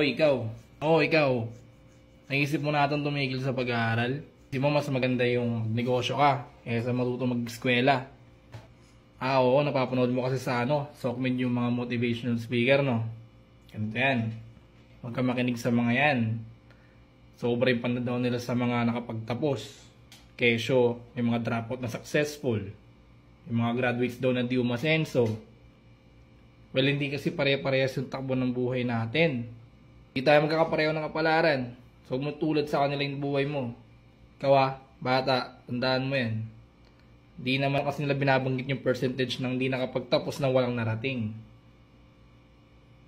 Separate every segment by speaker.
Speaker 1: ikaw. Ikaw. Naisip mo natin tumigil sa pag-aaral? Di mo mas maganda yung negosyo ka kaysa matuto mag-eskwela? Oo, napapanood mo kasi sa Sokmed yung mga motivational speaker, no? Ganito yan. Huwag ka makinig sa mga yan. Sobra yung panadaw nila sa mga nakapagtapos. Kesyo, may mga dropout na successful. Yung mga graduates daw na di umasenso. Well, hindi kasi pare-parehas yung takbo ng buhay natin. Hindi tayo magkakapareho ng kapalaran. So, huwag mo tulad sa kanila yung buhay mo. Ikaw bata, tandaan mo yan. Di naman kasi nila binabanggit yung percentage ng di nakapagtapos na walang narating.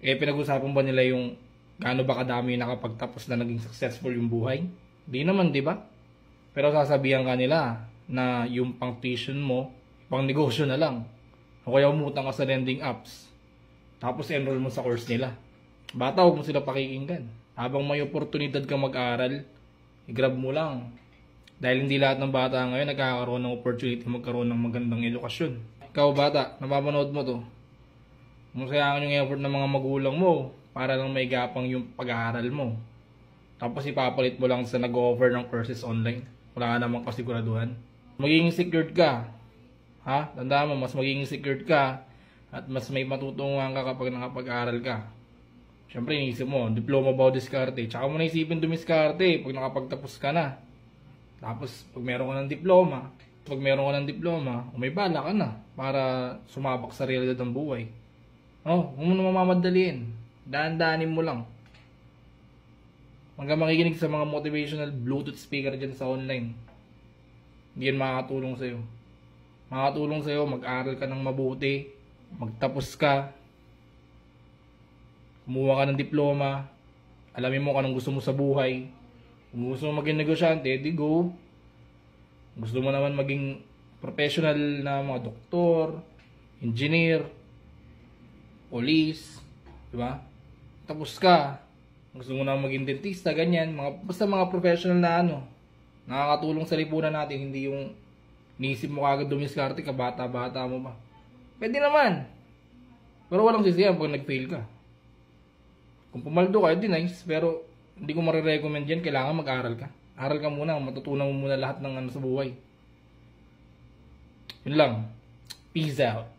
Speaker 1: Pinag-usapan ba nila yung gaano ba kadami yung nakapagtapos na naging successful yung buhay? Di naman, di ba? Pero sasabihan ka nila na yung pang tuition mo, pang negosyo na lang. O kaya umutang ka sa lending apps. Tapos enroll mo sa course nila. Bata, huwag mo sila pakikinggan. Habang may oportunidad kang mag-aral, i-grab mo lang. Dahil hindi lahat ng bata ngayon nagkakaroon ng opportunity magkaroon ng magandang edukasyon. Ikaw bata, napapanood mo to. Masayangin yung effort ng mga magulang mo para lang may gapang yung pag-aaral mo. Tapos ipapalit mo lang sa nag-offer ng courses online. Wala ka namang kasiguraduhan. Magiging secured ka. Tandaan mo, mas magiging secured ka at mas may matutunguhan ka kapag nakapag-aaral ka. Siyempre, inisip mo, diploma ba o diskarte? Tsaka mo naisipin dumiskarte pag nakapagtapos ka na. Tapos, pag meron ka ng diploma, may bala ka na para sumabak sa realidad ng buhay. Huwag mo na mamamadaliin. Daan-daanin mo lang. Huwag kang makikinig sa mga motivational Bluetooth speaker dyan sa online. Hindi yan makakatulong sa'yo. Makakatulong sa'yo, mag-aral ka ng mabuti, magtapos ka, kumuha ka ng diploma, alamin mo kung anong gusto mo sa buhay. Kung gusto mo maging negosyante, di go. Gusto mo naman maging professional na mga doktor, engineer, police, diba? Tapos ka. Gusto mo naman maging dentista, ganyan. Basta mga professional na nakakatulong sa lipunan natin, hindi yung niisip mo kagad dumiskarte ka, bata-bata mo pa. Pwede naman. Pero walang sisiyan pag nag-fail ka. Kung pumaldo ka, edi nice. Pero hindi ko marirecommend yan. Kailangan mag-aral ka. Aral ka muna. Matutunan mo muna lahat ng sa buhay. Yun lang. Peace out.